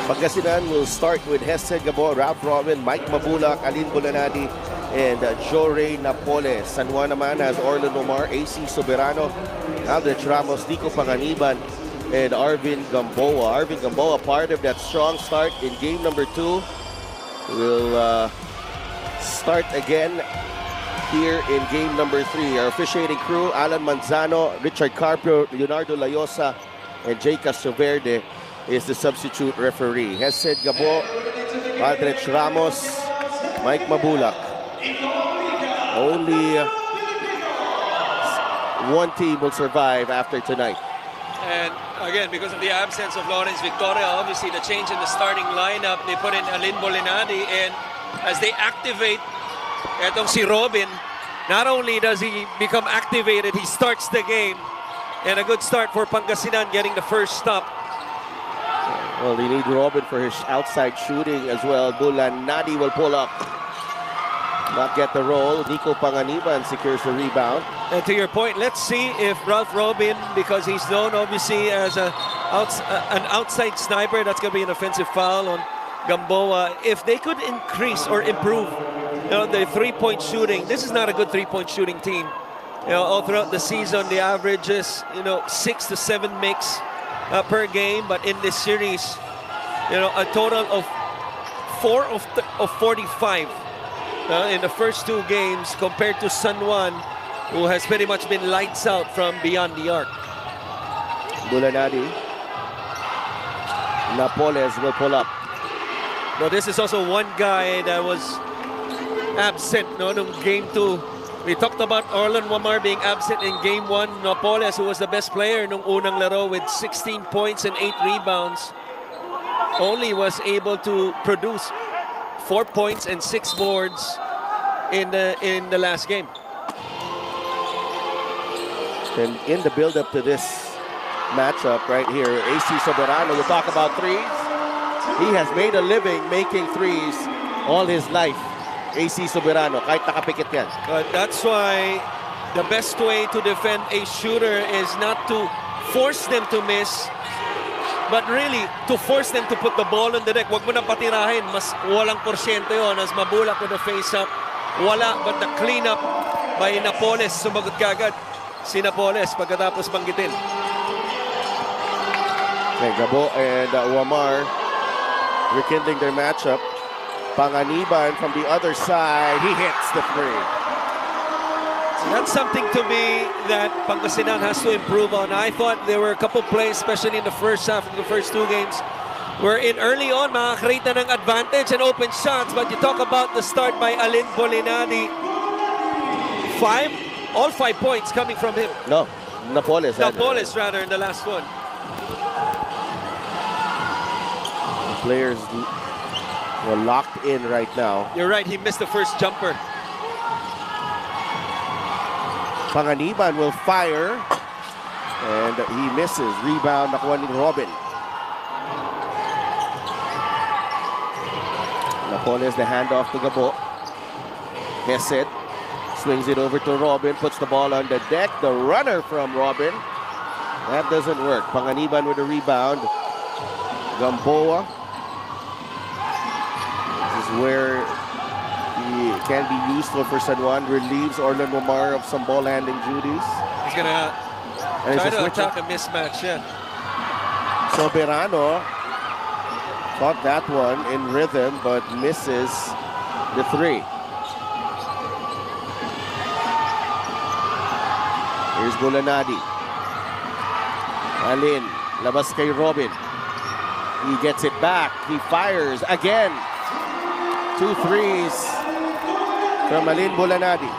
Pangasinan will start with Hesed Gabo, Ralph Robin, Mike Mabulak, Alin Bulanadi, and Joray Napoles. San Juan naman has Orlan Omar, AC Soberano, Aldrich Ramos, Nico Panganiban, and Arvin Gamboa. Arvin Gamboa, part of that strong start in game number 2, will start again here in game number 3. Our officiating crew, Alan Manzano, Richard Carpio, Leonardo Layosa, and Jay Castroverde is the substitute referee. Hesed Gabo, Aldrich Ramos, Mike Mabulak. Only one team will survive after tonight. And again, because of the absence of Lawrence Victoria, obviously the change in the starting lineup, they put in Alin Bolinadi, and as they activate etong si Robin, not only does he become activated, he starts the game. And a good start for Pangasinan, getting the first stop. Well, they need Robin for his outside shooting as well. Bulanadi will pull up. Not get the roll. Nico Panganiban secures the rebound. And to your point, let's see if Ralph Robin, because he's known obviously as an outside sniper, that's going to be an offensive foul on Gamboa. If they could increase or improve the three-point shooting, this is not a good three-point shooting team. All throughout the season, the average is 6 to 7 makes per game, but in this series, a total of 4 of 45 in the first 2 games, compared to San Juan, who has pretty much been lights out from beyond the arc. Bulanadi. Napoles will pull up. Now, this is also one guy that was absent nung game 2. We talked about Orlan Wamar being absent in game 1. Napoles, who was the best player nung unang laro with 16 points and 8 rebounds, only was able to produce 4 points and 6 boards in the last game. And in the build-up to this matchup right here, AC Soberano will talk about threes. He has made a living making threes all his life. AC Soberano, kahit nakapikit yan. That's why the best way to defend a shooter is not to force them to miss, but really to force them to put the ball on the deck. Huwag mo na patirahin, mas walang porsyento yun. As Mabulak with the face-up, wala, but the clean-up by Napoles. Sumagot kagad si Napoles pagkatapos banggitin. Okay, Gabo and Wamar rekindling their matchup. Panganiban from the other side, he hits the 3. That's something to me that Pangasinan has to improve on. I thought there were a couple plays, especially in the first half of the first 2 games, where in early on, makakreate na ng advantage and open shots. But you talk about the start by Alin Bolinadi. All 5 points coming from him. No, Napoles. Napoles, rather, in the last one. The players were locked in right now. You're right, he missed the first jumper. Panganiban will fire, and he misses. Rebound, nakuha ni Robin. Napoles, the handoff to Gabo. Hesed swings it over to Robin, puts the ball on the deck. The runner from Robin. That doesn't work. Panganiban with a rebound. Gamboa. Where he can be useful for San Juan, relieves Orlan Wamar of some ball handling duties. He's gonna try to attack a mismatch, yeah. Soberano caught that one in rhythm, but misses the 3. Here's Bulanadi. Alin, labas kay Robin. He gets it back, he fires again. 2 threes from Alin Bulanadi.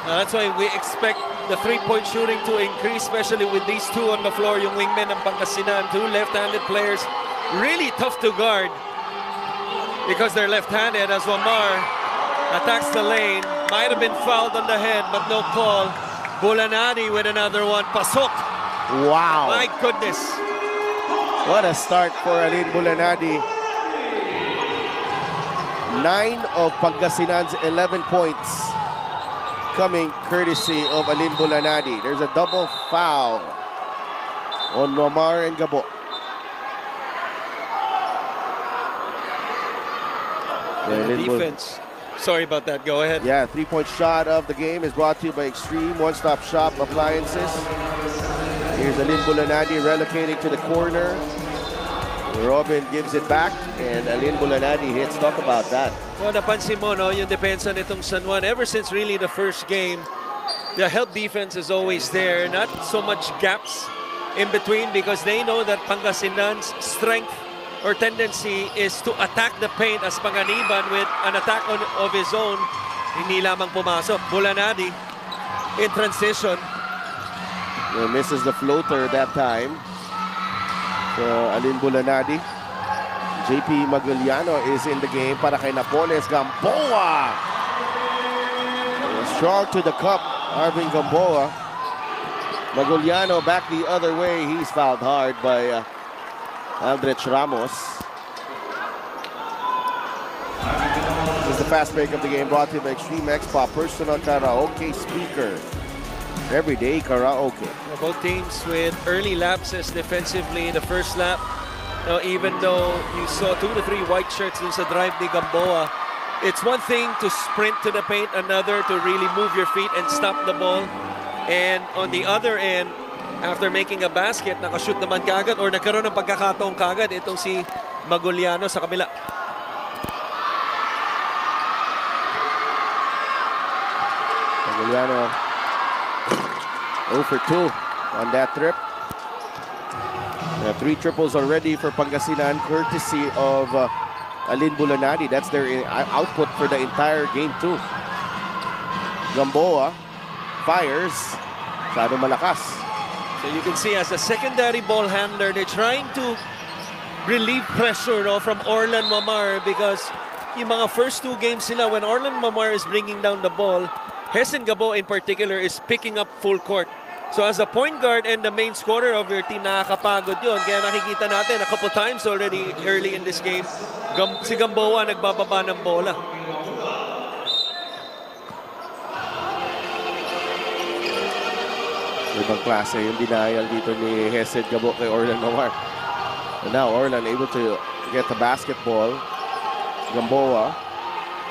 That's why we expect the three-point shooting to increase, especially with these 2 on the floor, yung wingmen ng Pangasinan, 2 left-handed players. Really tough to guard because they're left-handed, as Wamar attacks the lane. Might have been fouled on the head, but no call. Bulanadi with another one. Pasok. Wow. My goodness. What a start for Alin Bulanadi. 9 of Pangasinan's 11 points coming courtesy of Alin Bulanadi. There's a double foul on Wamar and Gabo. The defense. Sorry about that. Go ahead. Yeah, three-point shot of the game is brought to you by Extreme One-Stop Shop Appliances. Here's Alin Bulanadi relocating to the corner. Robin gives it back, and Alin Bulanadi hits. Talk about that. Well, napansin mo, no, yung depensa nitong San Juan, ever since really the first game, the help defense is always there. Not so much gaps in between because they know that Pangasinan's strength or tendency is to attack the paint as Panganiban with an attack of his own. Hindi lamang pumasok. Bulanadi in transition. Misses the floater that time. So, Alin Bulanadi. JP Maguliano is in the game para kay Napoles Gamboa. Strong to the cup, Arvin Gamboa. Maguliano back the other way. He's fouled hard by Aldrich Ramos. This is the fast break of the game brought to you by Extreme Expo, personal karaoke speaker. Everyday karaoke. Both teams with early lapses defensively. The first lap, even though you saw 2 to 3 white shirts dun sa drive ni Gamboa, it's one thing to sprint to the paint, another to really move your feet and stop the ball. And on the other end, after making a basket, nakashoot naman kagad or nagkaroon ng pagkakataong kagad itong si Maguliano sa kabila. Maguliano 0 for 2 on that trip. 3 triples already for Pangasinan, courtesy of Alin Bulanadi. That's their output for the entire game 2. Gamboa fires. Masyado malakas. So you can see as a secondary ball handler, they're trying to relieve pressure from Orlan Mamar because yung mga first 2 games sila, when Orlan Mamar is bringing down the ball, Hessen Gabo in particular is picking up full court. So as a point guard and the main scorer of your team, nakakapagod yun. Kaya nakikita natin a couple times already early in this game, si Gamboa nagbababa ng bola. Ibang klase yung denial dito ni Hessen Gabo kay Orlan Mamar. And now Orlan able to get the basketball. Gamboa.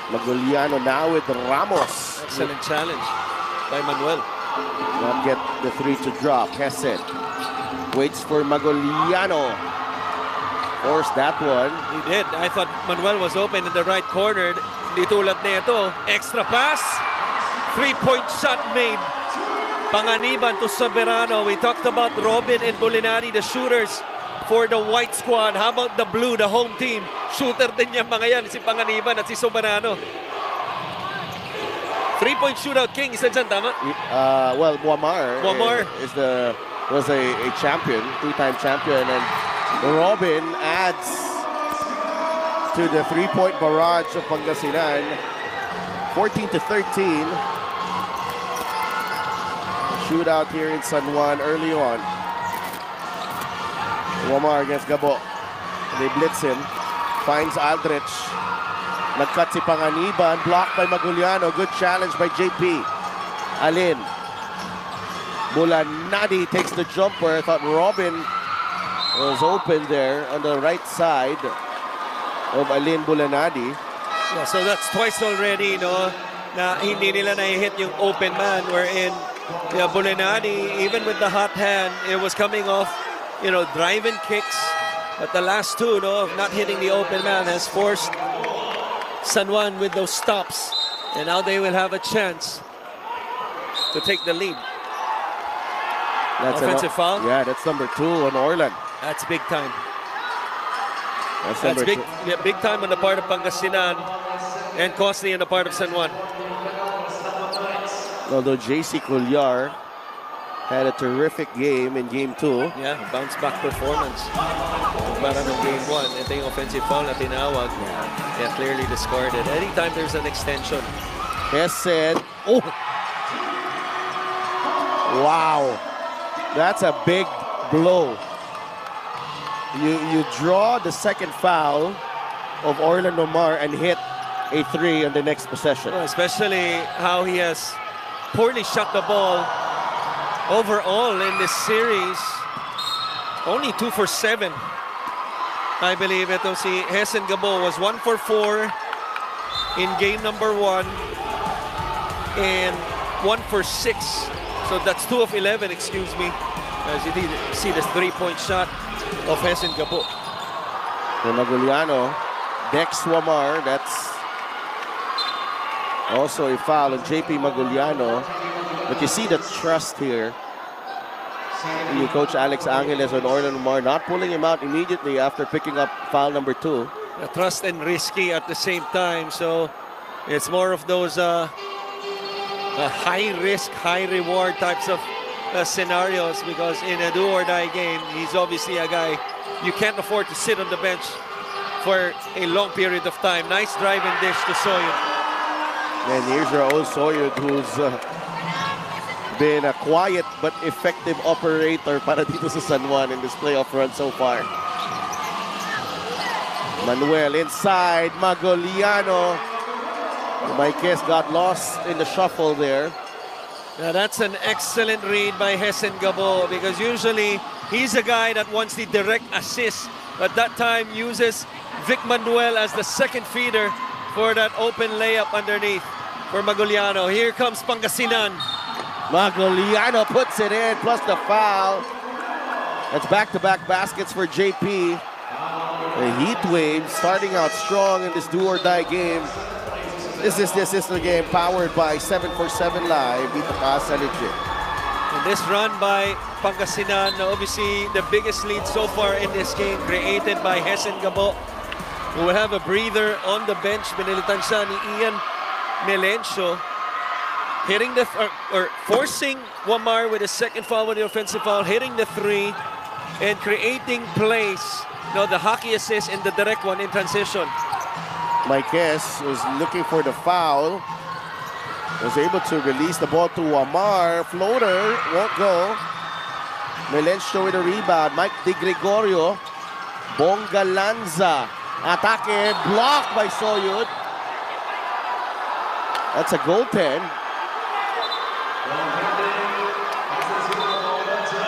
Maguliano now with Ramos. Excellent challenge by Manuel. Not get the 3 to drop. Hessen waits for Maguliano. Forced that one. He did. I thought Manuel was open in the right corner. Di tulad nito. Extra pass. 3-point shot made. Panganiban to Soberano. We talked about Robin and Bulinari, the shooters for the white squad. How about the blue, the home team? Shooter din yung mga yan, si Panganiban at si Soberano. 3-point shootout king, isa dyan, tama? Well, Wamar was a champion, 2-time champion, and Robin adds to the 3-point barrage of Pangasinan, 14-13. Shootout here in San Juan early on. Wamar against Gabo. They blitz him. Finds Aldrich. Nagcut si Panganiban. Blocked by Maguliano. Good challenge by JP. Alin. Bulanadi takes the jumper. I thought Robin was open there on the right side of Alin Bulanadi. Yeah, so that's twice already, no? Na hindi nila na-hit yung open man wherein Bulanadi, even with the hot hand, it was coming off, driving kicks. But the last 2, of not hitting the open man has forced San Juan with those stops. And now they will have a chance to take the lead. That's offensive foul? Yeah, that's number 2 on Orlan. That's big time. That's big time on the part of Pangasinan and costly on the part of San Juan. Although JC Colliar had a terrific game in Game 2. Yeah, bounce back performance. Para ng Game 1, ito yung offensive foul na tinawag. Yeah, clearly discarded. Anytime there's an extension. Hessen. Oh! Wow. That's a big blow. You draw the second foul of Orlan Mamar and hit a 3 on the next possession. Well, especially how he has poorly shot the ball overall in this series. Only 2 for 7. I believe ito si Hessen Gabo was 1 for 4 in game number 1 and 1 for 6. So that's 2 of 11, excuse me. As you see this 3-point shot of Hessen Gabo. For Maguliano, Dex Wamar, that's also a foul on JP Maguliano. But you see the trust here. You coach Alex Angeles on Orlando Wamar, not pulling him out immediately after picking up foul number 2. Trust and risky at the same time. So it's more of those high risk, high reward types of scenarios, because in a do or die game, he's obviously a guy you can't afford to sit on the bench for a long period of time. Nice drive and dish to Soyud. And here's your old Soyud, who's been a quiet but effective operator para dito sa San Juan in this playoff run so far. Manuel inside, Maguliano. Marquez got lost in the shuffle there. Now that's an excellent read by Hessen Gabo, because usually he's a guy that wants the direct assist, but that time uses Vic Manuel as the second feeder for that open layup underneath for Maguliano. Here comes Pangasinan. Maguliano puts it in, plus the foul. That's back-to-back baskets for JP. The Heat Wave starting out strong in this do-or-die game. This is the game powered by 747 Live. Dito ka sa legit. And this run by Pangasinan, obviously the biggest lead so far in this game, created by Hessen Gabo, who will have a breather on the bench. Binilitan siya ni Ian Melencio, hitting the or forcing Wamar with a second foul with the offensive foul, hitting the three, and creating plays. No, the hockey assist in the direct one in transition. Marquez was looking for the foul. Was able to release the ball to Wamar. Floater won't go. Melencio with a rebound. Mike Di Gregorio. Bonga Lanza. Atake blocked by Soyud. That's a goaltend.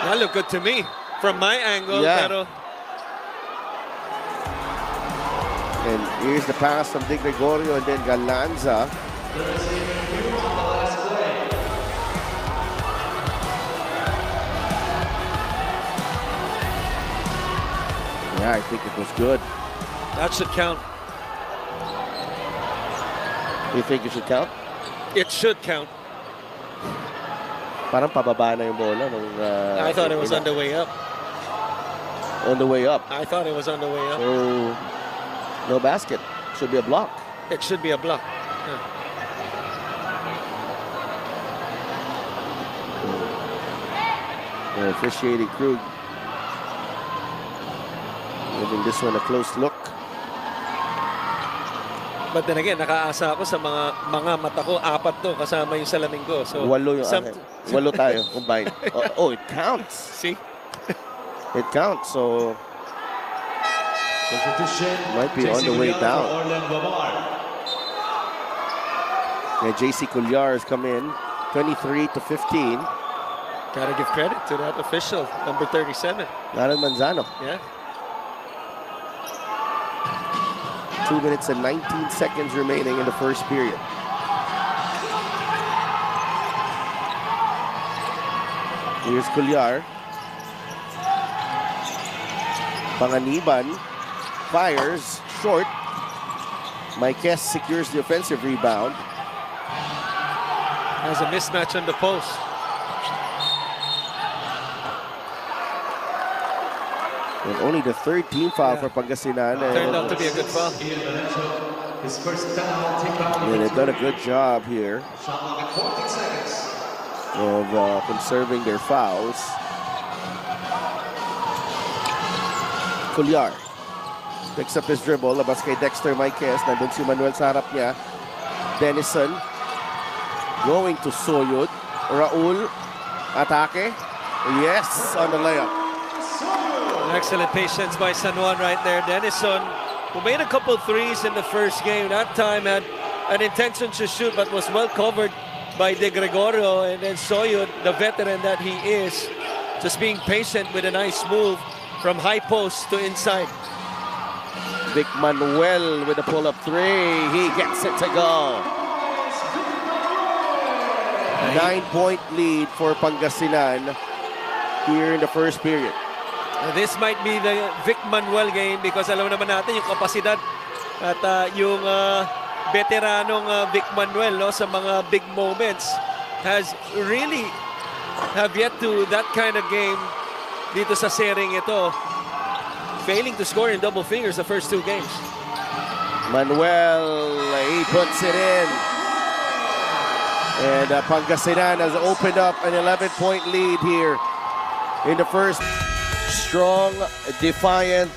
That looked good to me from my angle. Yeah. Pero And here's the pass from Di Gregorio and then Galanza. Yeah, I think it was good. that should count. You think it should count? It should count. Parang pababa na yung bola nung, I thought it was on the way up. On the way up. I thought it was on the way up. So, no basket. Should be a block. It should be a block. The officiating crew giving this one a close look. But then again, nakaasa ako sa mga mata ko, 4 to kasama yung salamin ko. So 8 yung akin. 8 tayo combined. Oh, it counts. See? It counts. So might be on the way down. And JC Cullar has come in, 23 to 15. Gotta give credit to that official, number 37. Naran Manzano. Yeah. 2 minutes and 19 seconds remaining in the first period. Here's Cullar. Panganiban fires short. Marquez secures the offensive rebound. Has a mismatch on the post. And only the third team foul for Pangasinan. Turned out to be a good foul. And they've done a good job here of conserving their fouls. Cullar picks up his dribble. Labas kay Dexter Marquez. Nandun si Manuel sa harap niya. Denison going to Soyud. Raul. Atake. Yes, on the layup. Excellent patience by San Juan right there. Denison, who made a couple threes in the first game, that time had an intention to shoot but was well covered by De Gregorio. And then Soyud, the veteran that he is, just being patient with a nice move from high post to inside. Vic Manuel with a pull-up three. He gets it to go. 9-point lead for Pangasinan here in the first period. This might be the Vic Manuel game because alam naman natin yung kapasidad at yung veteranong Vic Manuel, no, sa mga big moments has really have yet to that kind of game dito sa sering ito, failing to score in double figures the first two games. Manuel, he puts it in. And Pangasinan has opened up an 11-point lead here in the first. Strong, defiant,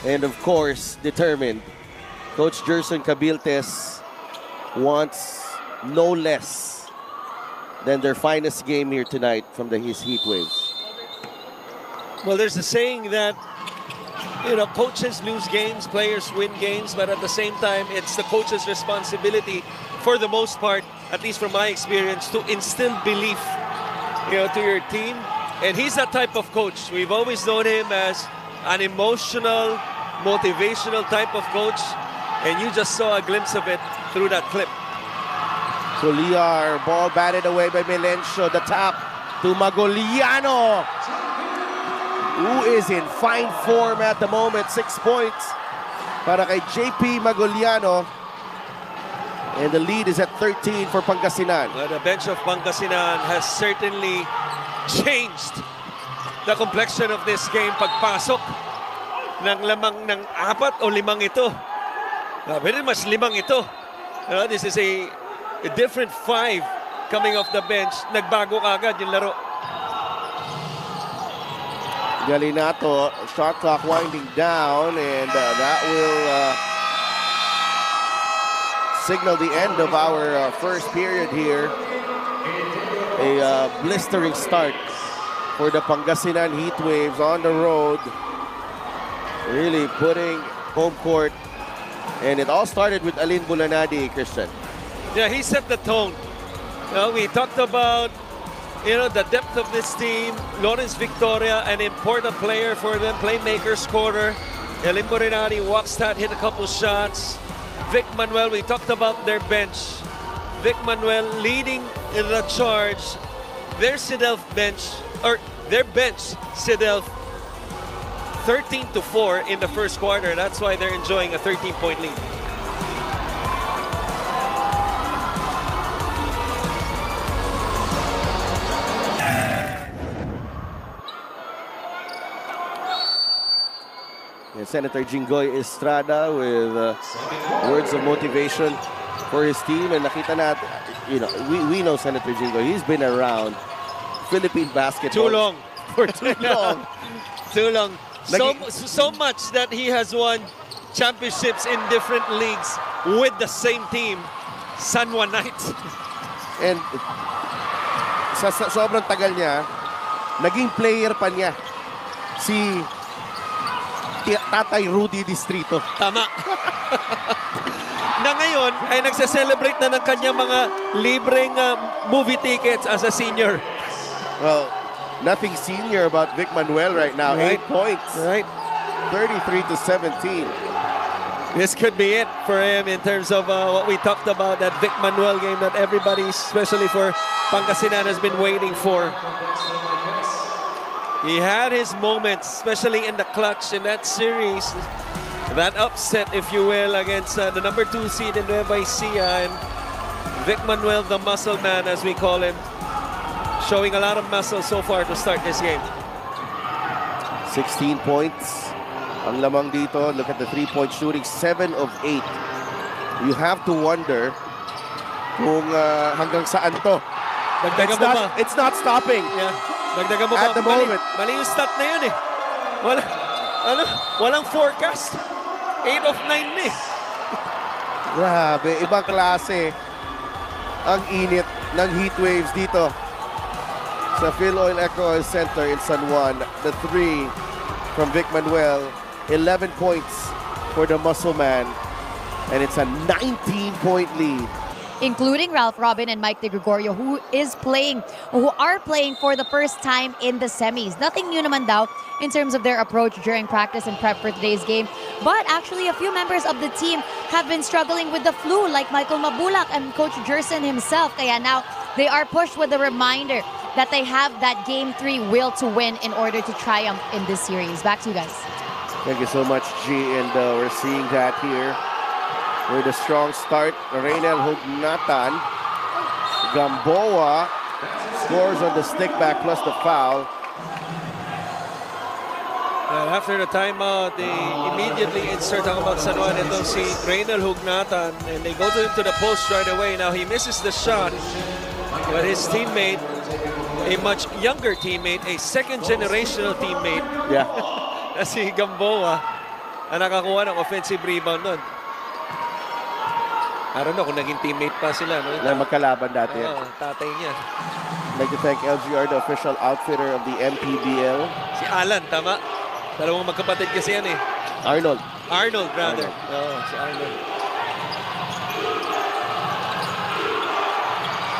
and of course, determined. Coach Gerson Cabiltes wants no less than their finest game here tonight from his Heat Waves. Well, there's a saying that, you know, coaches lose games, players win games, but at the same time, it's the coach's responsibility, for the most part, at least from my experience, to instill belief, you know, to your team. And he's that type of coach. We've always known him as an emotional, motivational type of coach. And you just saw a glimpse of it through that clip. So Liar, ball batted away by Melencio. The tap to Magoliano, who is in fine form at the moment. 6 points para kay JP Magoliano. And the lead is at 13 for Pangasinan. The bench of Pangasinan has certainly changed the complexion of this game. Pagpasok ng lamang ng 4 o 5 ito. Very much 5 ito. This is a different 5 coming off the bench. Nagbago kagad yung laro. Galinato, shot clock winding down, and that will signal the end of our first period here. A blistering start for the Pangasinan Heat Waves on the road. Really putting home court. And it all started with Alin Bulanadi, Christian. Yeah, he set the tone. We talked about, you know, the depth of this team. Lawrence Victoria, an important player for them, playmaker, scorer. Alin Bulanadi walks that, hit a couple shots. Vic Manuel, we talked about their bench. Vic Manuel leading in the charge. Their Sidelf bench, or their bench, Sidelf, 13-4 in the first quarter. That's why they're enjoying a 13-point lead. And Senator Jinggoy Estrada with words of motivation for his team. And nakita natin, you know, we know Senator Jinggoy. He's been around Philippine basketball. Too long. For too long. Too long. So much that he has won championships in different leagues with the same team, San Juan Knights. And sa sobrang tagal niya, naging player pa niya si Tatay Rudy Distrito. Tama. Na ngayon ay nagse-celebrate na ng kanyang mga libreng movie tickets as a senior. Well, nothing senior about Vic Manuel right now. Right. 8 points. Right. 33-17. This could be it for him in terms of what we talked about, that Vic Manuel game that everybody, especially for Pangasinan, has been waiting for. He had his moments, especially in the clutch in that series. That upset, if you will, against the number 2 seed in Nueva Ecija. And Vic Manuel, the muscle man, as we call him, showing a lot of muscle so far to start this game. 16 points. Ang lamang dito, look at the 3-point shooting, 7 of 8. You have to wonder kung hanggang saan to. Dagdagan mo ba? It's not stopping. Yeah. Dagdagan mo At ba? the moment. Mali yung stat na yun eh. Walang forecast. 8 of 9 eh. Grabe, ibang klase ang init ng heat waves dito sa Philoil Eco Center in San Juan. The 3 from Vic Manuel, 11 points for the muscle man, and it's a 19-point lead including Ralph Robin and Mike De Gregorio, who are playing for the first time in the semis. Nothing new naman daw in terms of their approach during practice and prep for today's game. But actually, a few members of the team have been struggling with the flu, like Michael Mabulak and Coach Jerson himself. Kaya now, they are pushed with a reminder that they have that Game 3 will to win in order to triumph in this series. Back to you guys. Thank you so much, G. And we're seeing that here with a strong start. Reynel Hugnatan. Gamboa scores on the stick back plus the foul. And after the timeout, they immediately insert ang about San Juan. Ito si Reynel Hugnatan, and they go to him to the post right away. Now he misses the shot, but his teammate, a much younger teammate, a second-generational teammate, Yeah. na si Gamboa, ang nakakuha ng offensive rebound nun. I don't know kung naging teammate pa sila. No? Na magkalaban dati. Tatay niya. I'd like to thank LGR, the official outfitter of the MPBL. Si Alan, tama? Dalawang magkapatid kasi yan eh. Arnold. Arnold, brother. Oo, si Arnold.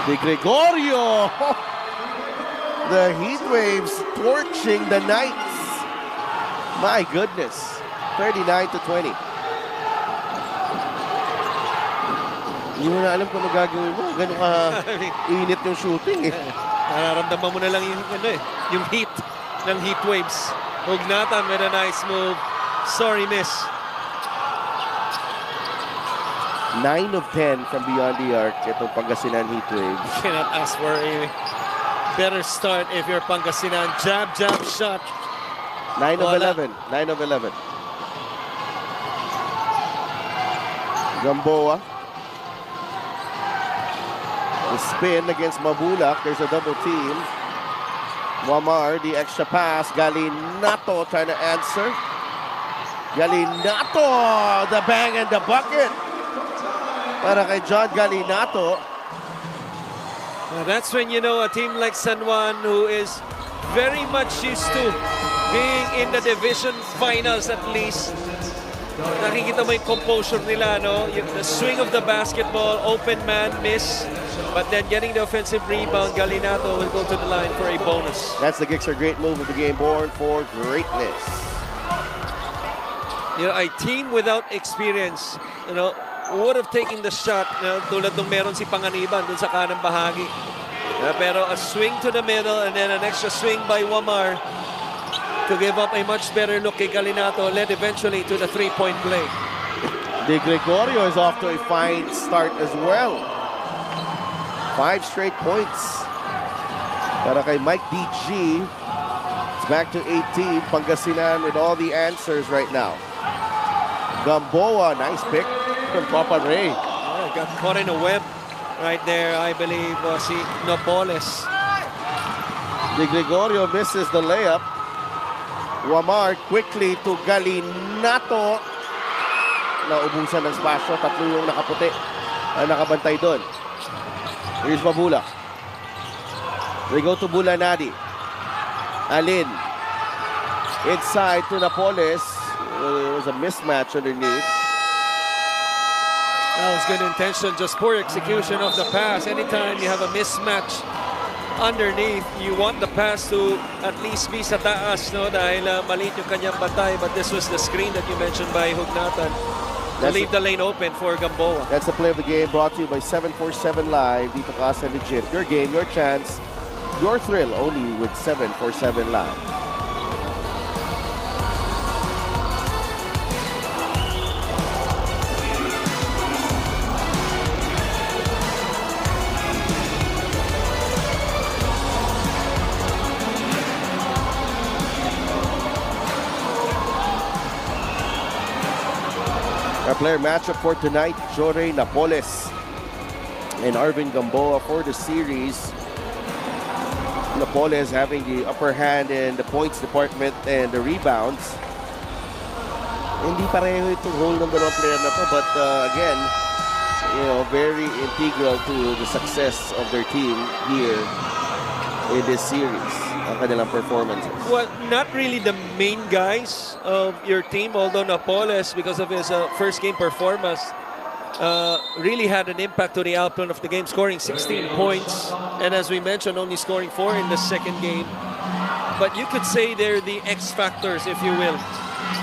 De Gregorio. The Heat Waves torching the Knights. My goodness. 39-20. Hindi mo na alam kung ano gagawin mo. Ganun ka init yung shooting eh. Nararamdaman mo na lang yung heat ng Heat Waves. Hugnatan with a nice move. Sorry, miss. 9 of 10 from beyond the arc. Itong Pangasinan Heat Waves. Cannot ask for a better start if you're Pangasinan. Jab, jab, shot. 9 of Wala. 11. 9 of 11. Gamboa. The spin against Mabulak. There's a double team. Wamar, the extra pass. Galinato trying to answer. Galinato, the bang and the bucket. Para kay John Galinato. Well, that's when you know a team like San Juan, who is very much used to being in the division finals at least. Nakikita mo yung composure nila, no? The swing of the basketball, open man, miss. But then getting the offensive rebound, Galinato will go to the line for a bonus. That's the Gixxer great move of the game, born for greatness. You know, a team without experience, you know, would have taken the shot, tulad nung meron si Panganiban dun sa kanang bahagi. Pero a swing to the middle and then an extra swing by Wamar to give up a much better look kay Galinato, led eventually to the three-point play. De Gregorio is off to a fine start as well. 5 straight points. Para kay Mike DG. It's back to 18. Pangasinan with all the answers right now. Gamboa, nice pick from Papa Ray. Got caught in a web right there, I believe, si Napoles. De Gregorio misses the layup. Wamar quickly to Galinato. Naubusan ng spasyo. Tatlo yung nakaputi. Nakabantay doon. Here's Mabulak. They go to Bulanadi. Alin. Inside to Napoles. It was a mismatch underneath. That was good intention, just poor execution of the pass. Anytime you have a mismatch underneath, you want the pass to at least be sa taas, no? Dahil maliit yung kanyang batay. But this was the screen that you mentioned by Hugnatan to leave the lane open for Gamboa. That's the play of the game, brought to you by 747 Live. Dito ka sa legit. Your game, your chance, your thrill, only with 747 Live. Our player matchup for tonight, Jorge Napoles and Arvin Gamboa for the series. Napoles having the upper hand in the points department and the rebounds. Hindi pareho itong role ng dalawang player na to, but again, you know, very integral to the success of their team here in this series. Ang kanilang performances. Well, not really the main guys of your team, although Napoles, because of his first game performance, really had an impact to the outcome of the game, scoring 16 points. And as we mentioned, only scoring 4 in the second game. But you could say they're the X factors, if you will.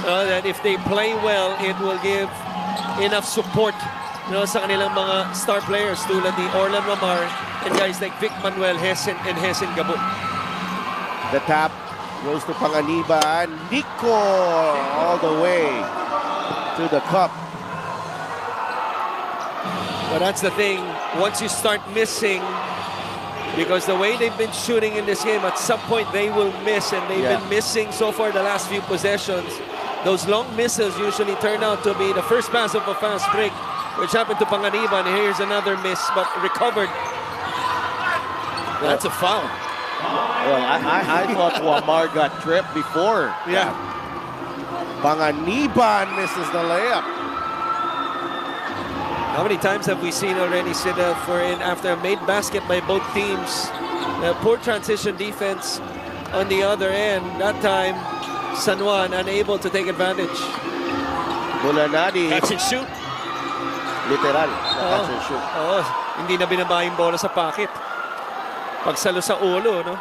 That if they play well, it will give enough support sa kanilang mga star players tulad ni Orlan Romar and guys like Vic Manuel, Hesen, and Hesen Gabo. The tap goes to Panganiban. Nico all the way to the cup. But that's the thing, once you start missing, because the way they've been shooting in this game, at some point they will miss, and they've been missing so far the last few possessions. Those long misses usually turn out to be the first pass of a fast break, which happened to Panganiban. Here's another miss, but recovered. That's a foul. Well, I thought Wamar got tripped before. Yeah. Panganiban misses the layup. How many times have we seen already, Sida, after a made basket by both teams? Poor transition defense on the other end. That time, San Juan unable to take advantage. Bulanadi. Catch and shoot. Literal. Catch and shoot. Hindi na binaba yung bola sa pocket. Pagsalo sa ulo, no?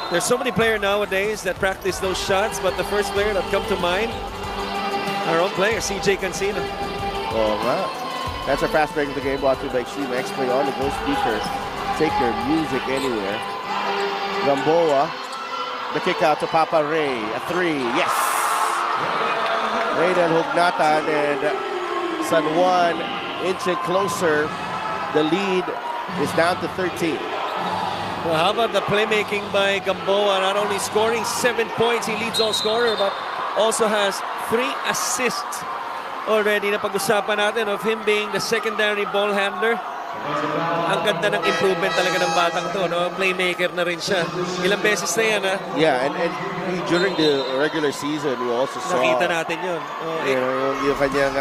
There's so many players nowadays that practice those shots, but the first player that come to mind, our own player, CJ Cancino. Oh, wow. That's our fast break of the game, brought to you by Extreme X-Play on the Go speaker. Take your music anywhere. Gamboa, the kick out to Papa Ray, a 3, yes! Raydan Hugnatan and San Juan inching closer. The lead is down to 13. Well, how about the playmaking by Gamboa? Not only scoring 7 points, he leads all scorer, but also has 3 assists already na pag-usapan natin of him being the secondary ball handler. Ang ganda ng improvement talaga ng batang to, no? Playmaker na rin siya. Ilang beses na yan, ha? Yeah, and during the regular season, we also saw... Nakita natin yun. Yung kanyang,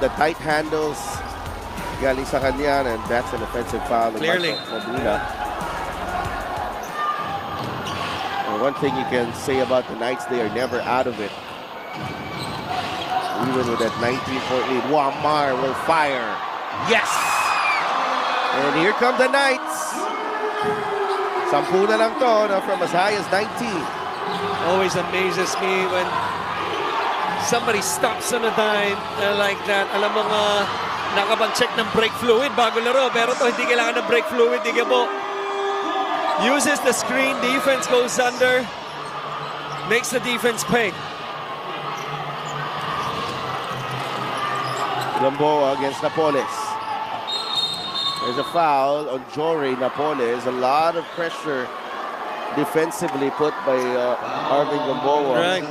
the tight handles galing sa kanya, and that's an offensive foul. Clearly. One thing you can say about the Knights, they are never out of it. Even with that 19-point lead, Wamar will fire. Yes! And here come the Knights. 10 na lang to, from as high as 19. Always amazes me when somebody stops on a dime like that. Alam mo nga, nakapag-check ng brake fluid bago laro, pero to hindi kailangan ng brake fluid, di mo. Uses the screen, defense goes under, makes the defense pay. Gamboa against Napoles. There's a foul on Jory Napoles. A lot of pressure defensively put by Arvin Gamboa. Right,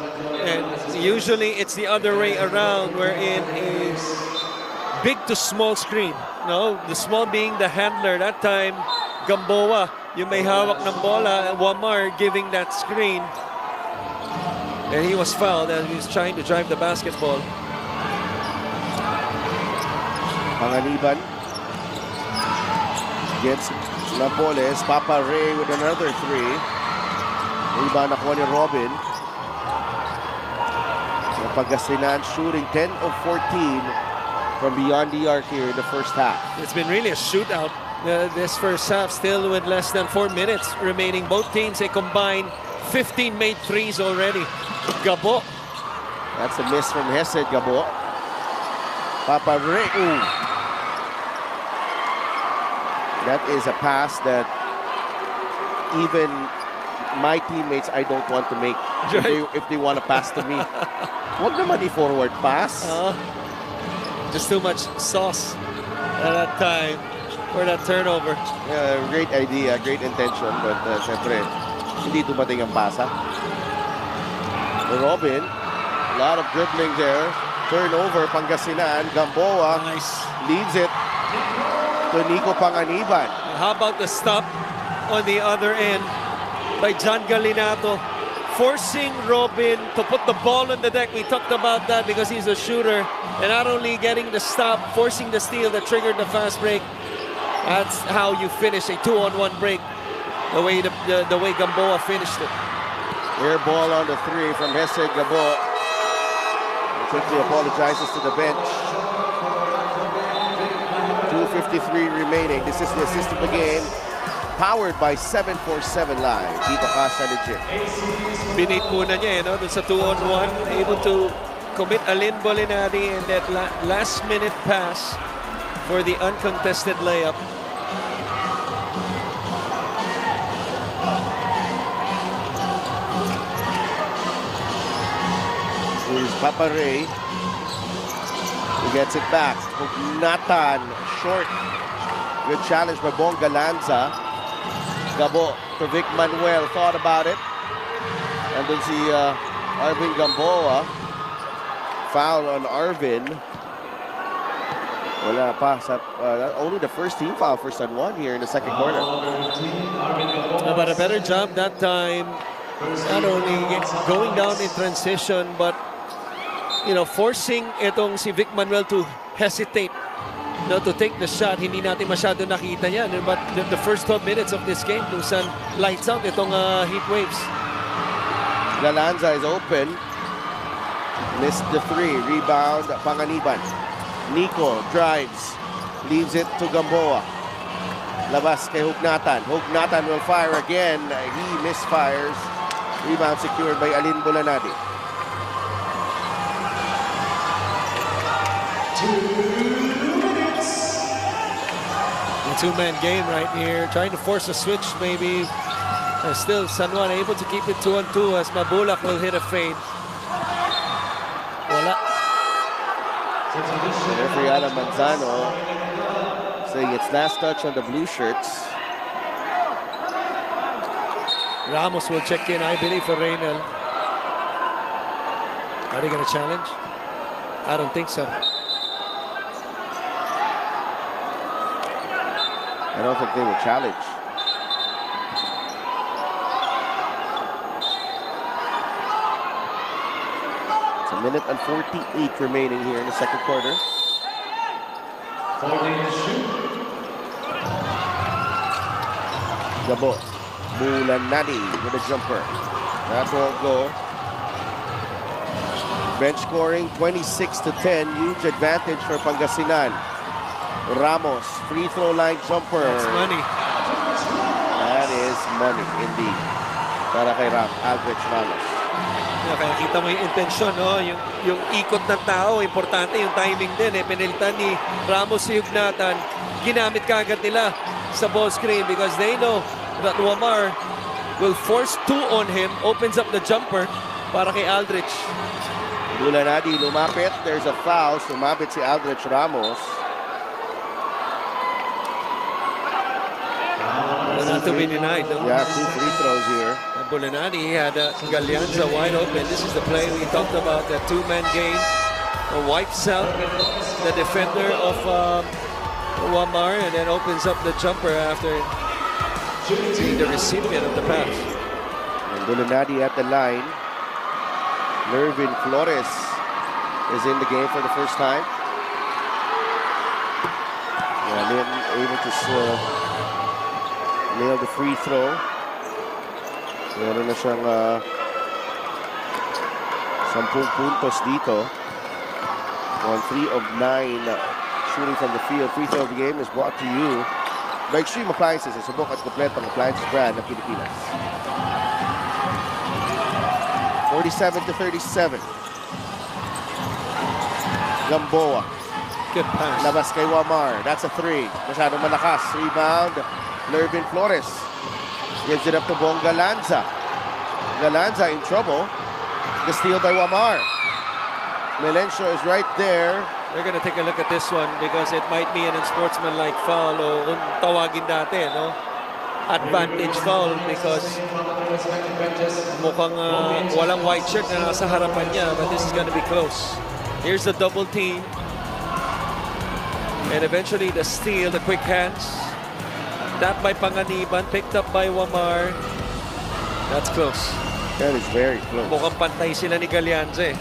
and usually it's the other way around, wherein a big to small screen. No, the small being the handler. That time, Gamboa, yung may hawak ng bola, Wamar giving that screen. And he was fouled as he was trying to drive the basketball. Panganiban against Napoles. Papa Ray with another 3. Rebound nakuha ni Robin. Pangasinan shooting 10 of 14 from beyond the arc here in the first half. It's been really a shootout this first half, still with less than 4 minutes remaining. Both teams a combined 15 made threes already. Gabo. That's a miss from Hesed Gabo. Papa Ray. Ooh. That is a pass that even my teammates I don't want to make if they want to pass to me. Huwag naman i-forward pass. Just too much sauce at that time for that turnover. Great idea, great intention, but siyempre, hindi dumating ang pasa. Robin, a lot of dribbling there. Turnover, Pangasinan. Gamboa leads it to Nico Panganiban. How about the stop on the other end by John Galinato, forcing Robin to put the ball on the deck. We talked about that because he's a shooter, and not only getting the stop, forcing the steal that triggered the fast break. That's how you finish a 2-on-1 break, the way Gamboa finished it. Air ball on the 3 from Hesed Gabo. quickly apologizes to the bench. 2:53 remaining. This is the assist of the game. Powered by 747 Live. Dito ka sa legit. Binate muna niya, no? Dun sa 2-on-1. Able to commit Alin Bolinari and that last-minute pass for the uncontested layup. Here's Papa Ray. He gets it back. Nathan, short. Good challenge by Bonga Lanza. Gabo to Vic Manuel. Thought about it. And then si Arvin Gamboa. Foul on Arvin. Wala pa. Only the first team foul for San Juan here in the second quarter. But a better job that time. Not only going down in transition, but forcing itong si Vic Manuel to hesitate, to take the shot. Hindi natin masyado nakita yan. But the first 12 minutes of this game, kung saan lights out itong Heat Waves. Galanza is open. Missed the three. Rebound, Panganiban. Nico drives. Leaves it to Gamboa. Labas kay Hugnatan. Hugnatan will fire again. He misfires. Rebound secured by Alin Bolanadi. Two-man game right here, trying to force a switch maybe. Still San Juan able to keep it 2-on-2 as Mabulak will hit a fade. Wala. Referee Alan Manzano saying it's last touch on the blue shirts. Ramos will check in, I believe, for Reynel. Are they going to challenge? I don't think so. I don't think they will challenge. It's a minute and 48 remaining here in the second quarter. Gabo. Bulanadi with a jumper. That won't go. Bench scoring 26-10. Huge advantage for Pangasinan. Ramos, free throw line jumper. That's money. That is money indeed. Para kay Aldrich Ramos. Kaya kita mo yung intensyon, no? Yung ikot ng tao, importante yung timing din. Pinilitan ni Ramos si Hugnatan. Ginamit kagad nila sa ball screen because they know that Wamar will force two on him, opens up the jumper para kay Aldrich. Bulanadi lumapit. There's a foul. Sumabit si Aldrich Ramos. Not to be denied. No? Yeah, two free throws here. Bulanadi had Galianza wide open. This is the play we talked about, that two-man game. Wipes out the defender of Wamar and then opens up the jumper after being the recipient of the pass. And Bulanadi at the line. Nervin Flores is in the game for the first time. Yeah, Lynn able to nail the free throw. Meron na siyang 10 puntos dito. On 3 of 9 shooting from the field. Free throw of the game is brought to you by Extreme Appliances. Subok at kompletong appliances brand ng Pilipinas. 47-37. Gamboa. Good pass. Labas kay Wamar. That's a three. Masyadong malakas. Rebound. Nervin Flores gives it up to Bonga Lanza. Galanza in trouble. The steal by Wamar. Melencio is right there. We're going to take a look at this one because it might be an unsportsmanlike foul o kung tawagin dati, no? Advantage foul because mukhang walang white shirt na nasa harapan niya, but this is going to be close. Here's the double team. And eventually the steal, the quick hands. That by Panganiban, picked up by Wamar. That's close. That is very close. Mukhang pantay sila ni Galianza.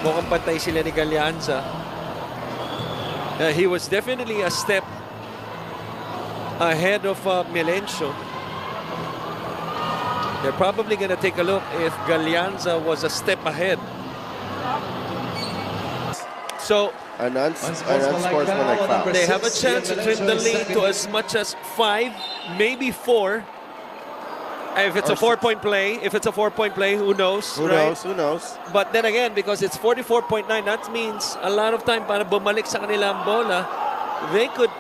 Mukhang pantay sila ni Galianza. He was definitely a step ahead of Melencio. They're probably going to take a look if Galianza was a step ahead. So An unsportsmanlike foul. they have a chance to trim the lead to as much as 5, maybe 4. If it's a 4-point play, who knows? Who right? knows? Who knows? But then again, because it's 44.9, that means a lot of time para bumalik sa kanila ang bola. They could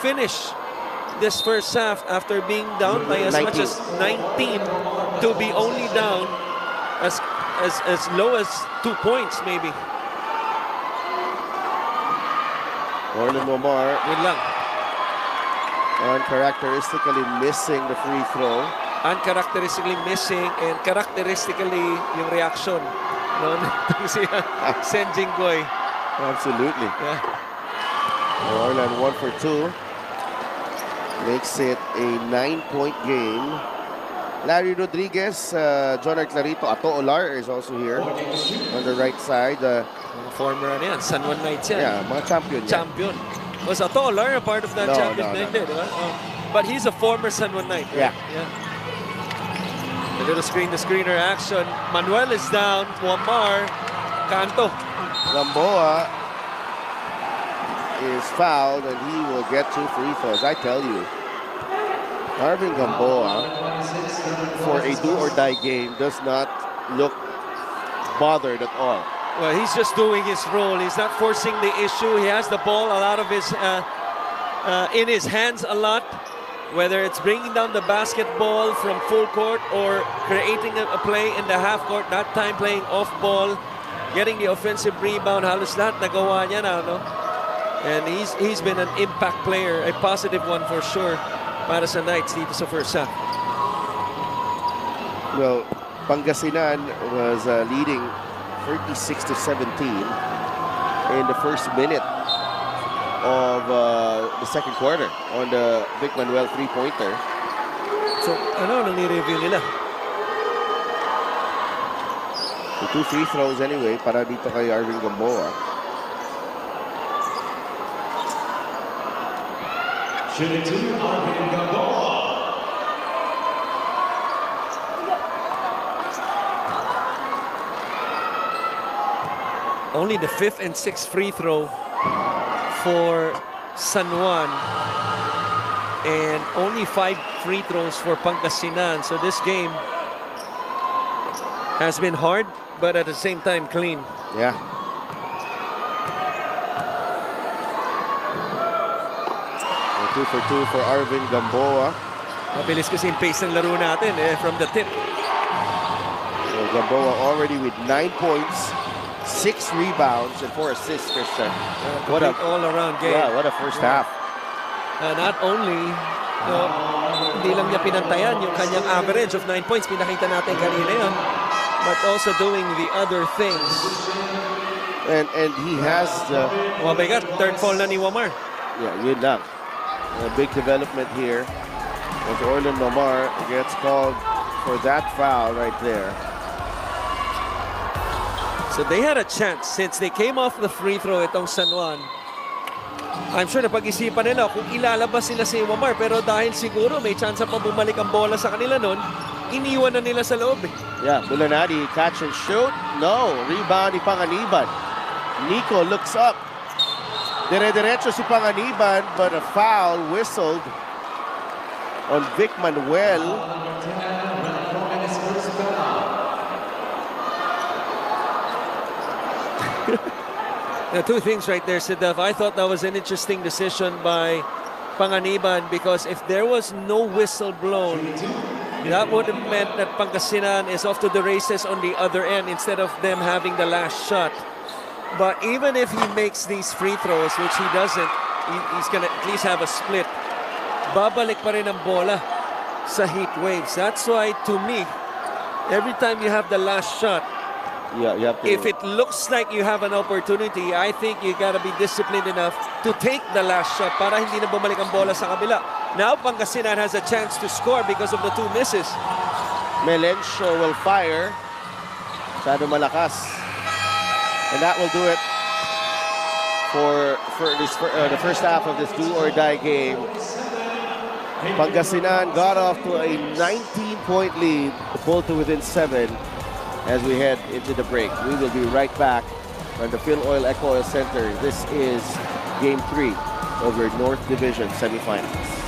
finish this first half after being down by as 19. much as 19 to be only down as low as 2 points maybe. Orlin Omar Yun lang. uncharacteristically missing the free throw. Uncharacteristically missing and characteristically yung reaction no si Sen Jinggoy. Absolutely. Yeah. Orlin 1 for 2. Makes it a 9-point game. Larry Rodriguez, John Clarito, Ato Olar is also here on the right side. Former ano yan, San Juan Knights yan. Yeah, mga champion yan. Champion. Was Ato Olar a part of that No, champion? no. Hindi, di ba? Oh. But he's a former San Juan Knight. Right? Yeah. A little screen-to-screener action. Manuel is down. Wamar. Canto. Gamboa is fouled and he will get 2 free throws. I tell you, Marvin Gamboa, for a do-or-die game, does not look bothered at all. Well, he's just doing his role. He's not forcing the issue. He has the ball a lot of his in his hands a lot. Whether it's bringing down the basketball from full court or creating a play in the half court, that time playing off ball, getting the offensive rebound, halos lahat nagawa niya na, no? And he's been an impact player, a positive one for sure para sa Knights dito sa first half. Well, Pangasinan was leading 36-17 in the first minute of the second quarter on the Vic Manuel three-pointer. So, ano nang ni-review nila? So 2 free throws anyway para dito kay Arvin Gamboa. Only the 5th and 6th free throw for San Juan and only 5 free throws for Pangasinan. So this game has been hard, but at the same time clean. Yeah. And 2 for 2 for Arvin Gamboa. Mabilis kasi yung pace ng laro natin from the tip. So Gamboa already with 9 points, 6 rebounds, and 4 assists, Christian. What a all-around game. Yeah, what a first half. Not only, hindi lang niya pinantayan yung kanyang average of 9 points, pinakita natin kanina yun, but also doing the other things. And he has the... Oh my God, third foul na ni Wamar. Yeah, yun lang. A big development here. As Orlin Omar gets called for that foul right there. So they had a chance since they came off the free throw itong San Juan. I'm sure napag-isipan nila kung ilalabas sila si Wamar, pero dahil siguro may chance pa bumalik ang bola sa kanila nun, iniwan na nila sa loob. Yeah, Bulanadi catch and shoot. No, rebound ni Panganiban. Nico looks up. Dire-diretso si Panganiban, but a foul whistled on Vic Manuel. The two things right there, Sidaf. I thought that was an interesting decision by Panganiban because if there was no whistle blown, that would have meant that Pangasinan is off to the races on the other end instead of them having the last shot. But even if he makes these free throws, which he doesn't, he's going to at least have a split. Babalik pa rin ang bola sa Heat Waves. That's why, to me, every time you have the last shot, Yeah, you have to. if it looks like you have an opportunity, I think you gotta be disciplined enough to take the last shot para hindi na bumalik ang bola sa kabila. Now, Pangasinan has a chance to score because of the 2 misses. Melencio will fire. Masyado malakas. And that will do it for the first half of this do-or-die game. Pangasinan got off to a 19-point lead, pulled to within 7 as we head into the break. We will be right back on the Phil Oil Eco Oil Center. This is Game 3 of your North Division semifinals.